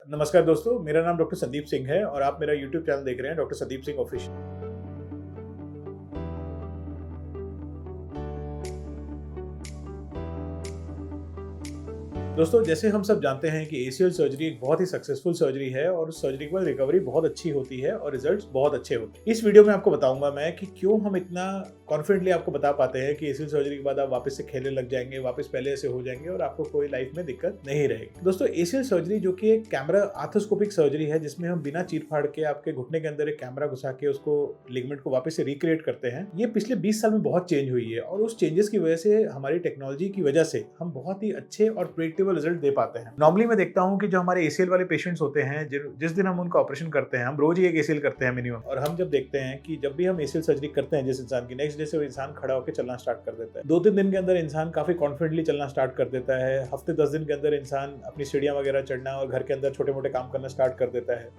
नमस्कार दोस्तों, मेरा नाम डॉक्टर संदीप सिंह है और आप मेरा यूट्यूब चैनल देख रहे हैं डॉक्टर संदीप सिंह ऑफिशियल। दोस्तों, जैसे हम सब जानते हैं कि एसीएल सर्जरी एक बहुत ही सक्सेसफुल सर्जरी है और उस सर्जरी के बाद रिकवरी बहुत अच्छी होती है और रिजल्ट्स बहुत अच्छे होते हैं। इस वीडियो में आपको बताऊंगा मैं कि क्यों हम इतना कॉन्फिडेंटली आपको बता पाते हैं कि एसीएल सर्जरी के बाद आप वापस से खेलने लग जाएंगे, वापस पहले ऐसे हो जाएंगे और आपको कोई लाइफ में दिक्कत नहीं रहेगी। दोस्तों, एसीएल सर्जरी जो कि एक कैमरा आर्थोस्कोपिक सर्जरी है जिसमें हम बिना चीर फाड़ के आपके घुटने के अंदर एक कैमरा घुसा के उसको लिगामेंट को वापस से रिक्रिएट करते हैं, ये पिछले 20 साल में बहुत चेंज हुई है और उस चेंजेस की वजह से हमारी टेक्नोलॉजी की वजह से हम बहुत ही अच्छे और प्रेडिक्टेबल रिजल्ट दे पाते हैं। नॉर्मली मैं देखता हूं कि जो हमारे एसीएल वाले पेशेंट्स होते हैं, जिस दिन हम उनका ऑपरेशन करते हैं, हम रोज ही एक एसीएल करते हैं मिनिमम, और हम जब देखते हैं कि जब भी हम एसीएल सर्जरी करते हैं जिस इंसान की, नेक्स्ट डे से वो इंसान खड़ा होकर चलना स्टार्ट कर देता है। 2-3 दिन के अंदर इंसान काफी कॉन्फिडेंटली चलना स्टार्ट कर देता है। हफ्ते 10 दिन के अंदर इंसान अपनी सीढ़ियां वगैरह चढ़ना और घर के अंदर छोटे मोटे काम करना स्टार्ट कर देता है।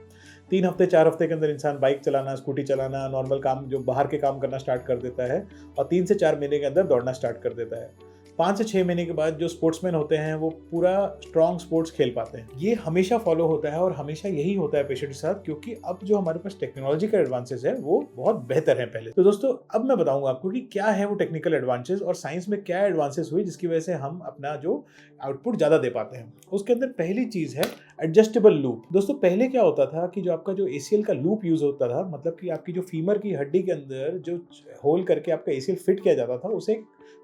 3 हफ्ते 4 हफ्ते के अंदर इंसान बाइक चलाना, स्कूटी चलाना, नॉर्मल काम जो बाहर के काम करना स्टार्ट कर देता है और 3 से 4 महीने के अंदर दौड़ना स्टार्ट कर देता है। 5 से 6 महीने के बाद जो स्पोर्ट्समैन होते हैं वो पूरा स्ट्रॉन्ग स्पोर्ट्स खेल पाते हैं। ये हमेशा फॉलो होता है और हमेशा यही होता है पेशेंट के साथ, क्योंकि अब जो हमारे पास टेक्नोलॉजिकल एडवांसेस है वो बहुत बेहतर है पहले। तो दोस्तों, अब मैं बताऊंगा आपको कि क्या है वो टेक्निकल एडवांसेस और साइंस में क्या एडवांसेस हुई जिसकी वजह से हम अपना जो आउटपुट ज्यादा दे पाते हैं। उसके अंदर पहली चीज है एडजस्टेबल लूप। दोस्तों, पहले क्या होता था कि जो आपका जो एसीएल का लूप यूज होता था, मतलब कि आपकी जो फीमर की हड्डी के अंदर जो होल करके आपका एसीएल फिट किया जाता था उसे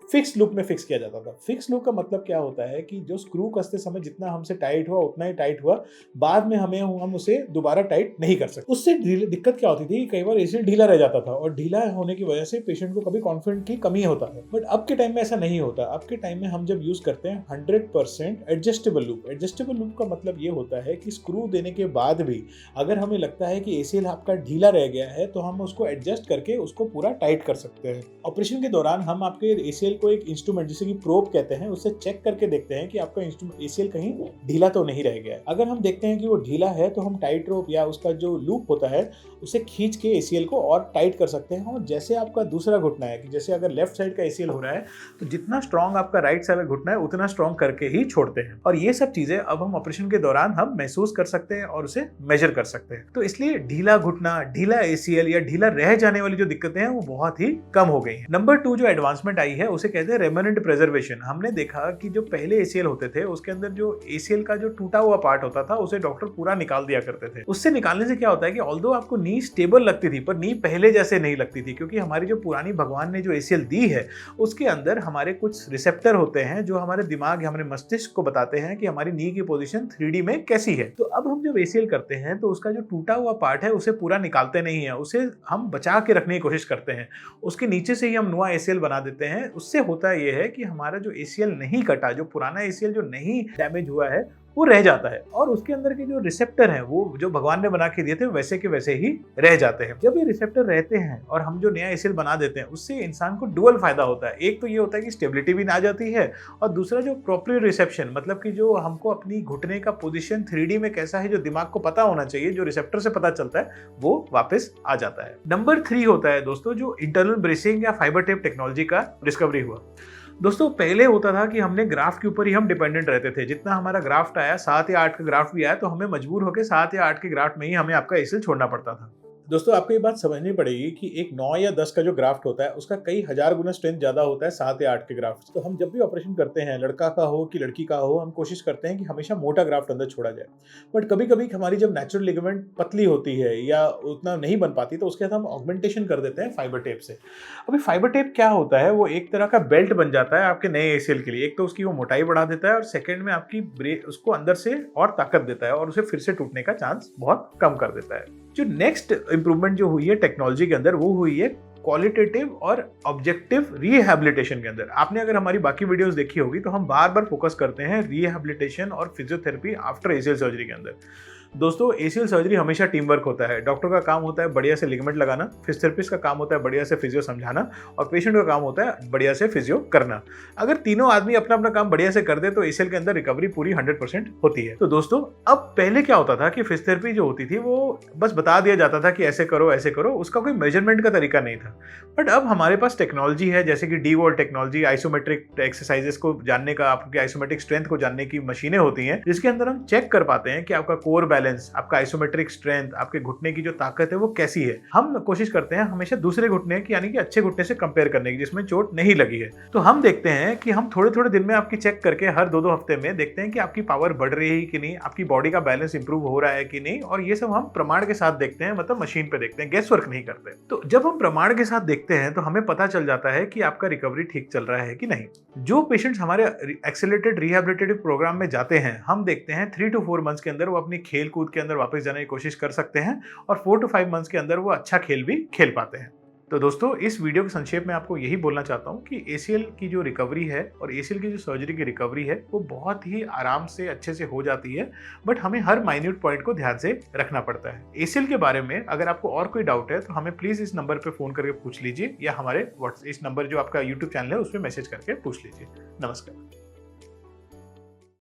फिक्स लूप में फिक्स किया जाता था। फिक्स लूप का मतलब क्या होता है कि जो स्क्रू कसते समय जितना हमसे टाइट हुआ उतना ही टाइट हुआ, बाद में हम उसे दोबारा टाइट नहीं कर सकते। उससे दिक्कत क्या होती थी, कई बार एसीएल ढीला रह जाता था और ढीला होने की वजह से पेशेंट को कभी कॉन्फिडेंस की कमी होता है। बट अब के टाइम में ऐसा नहीं होता। अब के टाइम में हम जब यूज करते हैं 100% एडजस्टेबल लूप। एडजस्टेबल लूप का मतलब ये होता है कि स्क्रू देने के बाद भी अगर हमें लगता है कि एसीएल आपका ढीला रह गया है तो हम उसको एडजस्ट करके उसको पूरा टाइट कर सकते हैं। ऑपरेशन के दौरान हम आपके एसीएल को एक इंस्ट्रूमेंट जिसे कि प्रोब कहते हैं उससे चेक करके देखते हैं कि आपका एसीएल कहीं ढीला तो नहीं रह गया है। अगर हम देखते हैं कि वो ढीला है तो हम टाइट रोप या उसका जो लूप होता है उसे खींच के एसीएल को और टाइट कर सकते हैं। और जैसे आपका दूसरा घुटना है कि जैसे अगर लेफ्ट साइड का एसीएल हो रहा है तो जितना स्ट्रॉन्ग आपका राइट साइड का घुटना है उतना स्ट्रॉन्ग करके ही छोड़ते हैं। और ये सब चीजें अब हम ऑपरेशन के दौरान हम महसूस कर सकते हैं और उसे मेजर कर सकते हैं। तो इसलिए ढीला घुटना, ढीला एसीएल या ढीला रह जाने वाली जो दिक्कतें हैं वो बहुत ही कम हो गई हैं। नंबर 2 जो एडवांसमेंट आई है उसे कहते हैं रेमनेंट प्रिजर्वेशन। हमने देखा कि जो पहले एसीएल होते थे उसके अंदर जो एसीएल का जो टूटा हुआ पार्ट होता था उसे डॉक्टर पूरा निकाल दिया करते थे। उससे निकालने से क्या होता है कि ऑल्दो आपको नी स्टेबल लगती थी पर नी पहले जैसे नहीं लगती थी, क्योंकि हमारी जो पुरानी भगवान ने जो एसीएल दी है उसके अंदर हमारे कुछ रिसेप्टर होते हैं जो हमारे दिमाग या हमारे मस्तिष्क को बताते हैं कि हमारी नी की पोजीशन 3D में कैसी है। तो अब हम जब एसीएल करते हैं तो उसका जो टूटा हुआ पार्ट है उसे पूरा निकालते नहीं है, उसे हम बचा के रखने की कोशिश करते हैं। उसके नीचे से ही हम नया एसीएल बना देते हैं। उससे होता यह है कि हमारा जो एसीएल नहीं कटा, जो पुराना एसीएल जो नहीं डैमेज हुआ है वो रह जाता है और उसके अंदर के जो रिसेप्टर हैं वो जो भगवान ने बना के दिए थे वैसे के वैसे ही रह जाते हैं। जब ये रिसेप्टर रहते हैं और हम जो नया एसीएल बना देते हैं उससे इंसान को डुअल फायदा होता है। एक तो ये होता है कि स्टेबिलिटी भी आ जाती है और दूसरा जो प्रॉपर रिसेप्शन, मतलब कि जो हमको अपनी घुटने का पोजीशन 3D में कैसा है जो दिमाग को पता होना चाहिए, जो रिसेप्टर से पता चलता है, वो वापस आ जाता है। नंबर 3 होता है दोस्तों जो इंटरनल ब्रेसिंग या फाइबर टेप टेक्नोलॉजी का डिस्कवरी हुआ। दोस्तों, पहले होता था कि हमने ग्राफ के ऊपर ही हम डिपेंडेंट रहते थे। जितना हमारा ग्राफ्ट आया, 7 या 8 का ग्राफ्ट भी आया तो हमें मजबूर होकर 7 या 8 के ग्राफ्ट में ही हमें आपका एसीएल छोड़ना पड़ता था। दोस्तों, आपको ये बात समझनी पड़ेगी कि एक 9 या 10 का जो ग्राफ्ट होता है उसका कई हजार गुना स्ट्रेंथ ज्यादा होता है 7 या 8 के ग्राफ्ट। तो हम जब भी ऑपरेशन करते हैं, लड़का का हो कि लड़की का हो, हम कोशिश करते हैं कि हमेशा मोटा ग्राफ्ट अंदर छोड़ा जाए। बट कभी कभी हमारी जब नेचुरल लिगामेंट पतली होती है या उतना नहीं बन पाती तो उसके साथ हम ऑगमेंटेशन कर देते हैं फाइबर टेप से। अभी फाइबर टेप क्या होता है, वो एक तरह का बेल्ट बन जाता है आपके नए एसीएल के लिए। एक तो उसकी वो मोटाई बढ़ा देता है और सेकेंड में आपकी उसको अंदर से और ताकत देता है और उसे फिर से टूटने का चांस बहुत कम कर देता है। जो नेक्स्ट इंप्रूवमेंट जो हुई है टेक्नोलॉजी के अंदर वो हुई है क्वालिटेटिव और ऑब्जेक्टिव रिहैबिलिटेशन के अंदर। आपने अगर हमारी बाकी वीडियोस देखी होगी तो हम बार बार फोकस करते हैं रिहैबिलिटेशन और फिजियोथेरेपी आफ्टर एसीएल सर्जरी के अंदर। दोस्तों, एसीएल सर्जरी हमेशा टीम वर्क होता है। डॉक्टर का काम होता है बढ़िया से लिगामेंट लगाना, फिजियोथेरेपिस्ट का काम होता है बढ़िया से फिजियो समझाना और पेशेंट का काम होता है बढ़िया से फिजियो करना। अगर तीनों आदमी अपना अपना काम बढ़िया से कर दे तो एसीएल के अंदर रिकवरी पूरी 100% होती है। तो दोस्तों, अब पहले क्या होता था कि फिजियोथेरेपी जो होती थी वो बस बता दिया जाता था कि ऐसे करो ऐसे करो, उसका कोई मेजरमेंट का तरीका नहीं था। बट अब हमारे पास टेक्नोलॉजी है जैसे कि डी-वॉल टेक्नोलॉजी, आइसोमेट्रिक एक्सरसाइजेस को जानने का, आपकी आइसोमेट्रिक स्ट्रेंथ को जानने की मशीनें होती हैं जिसके अंदर हम चेक कर पाते हैं कि आपका कोर बैलेंस, आपका आइसोमेट्रिक स्ट्रेंथ, आपके घुटने की जो ताकत है वो कैसी है। हम कोशिश करते हैं हमेशा दूसरे घुटने की यानी कि अच्छे घुटने से कंपेयर करने की जिसमें चोट नहीं लगी है। तो हम देखते हैं कि हम थोड़े-थोड़े दिन में आपकी चेक करके हर 2-2 हफ्ते में देखते हैं कि आपकी पावर बढ़ रही है कि नहीं, आपकी बॉडी का बैलेंस इंप्रूव हो रहा है कि नहीं, और ये सब हम प्रमाण के साथ देखते हैं, मतलब मशीन पे देखते हैं, गेस वर्क नहीं करते। तो जब हम प्रमाण के साथ देखते हैं तो हमें पता चल जाता है कि आपका रिकवरी ठीक चल रहा है कि नहीं। जो पेशेंट्स हमारे एक्सेलरेटेड रिहैबिलिटेटिव प्रोग्राम में जाते हैं, हम देखते हैं 3 to 4 मंथ्स के अंदर वो अपनी खेल कूद के अंदर वापस जाने की कोशिश कर सकते हैं और 4 to 5 मंथ्स के अंदर वो अच्छा खेल भी खेल पाते हैं। तो दोस्तों, इस वीडियो के संक्षेप में आपको यही बोलना चाहता हूँ कि एसीएल की जो रिकवरी है और एसीएल की जो सर्जरी की रिकवरी है वो बहुत ही आराम से अच्छे से हो जाती है, बट हमें हर माइन्यूट पॉइंट को ध्यान से रखना पड़ता है। एसीएल के बारे में अगर आपको और कोई डाउट है तो हमें प्लीज इस नंबर पर फोन करके पूछ लीजिए या हमारे इस नंबर जो आपका यूट्यूब चैनल है उस पर मैसेज करके पूछ लीजिए। नमस्कार।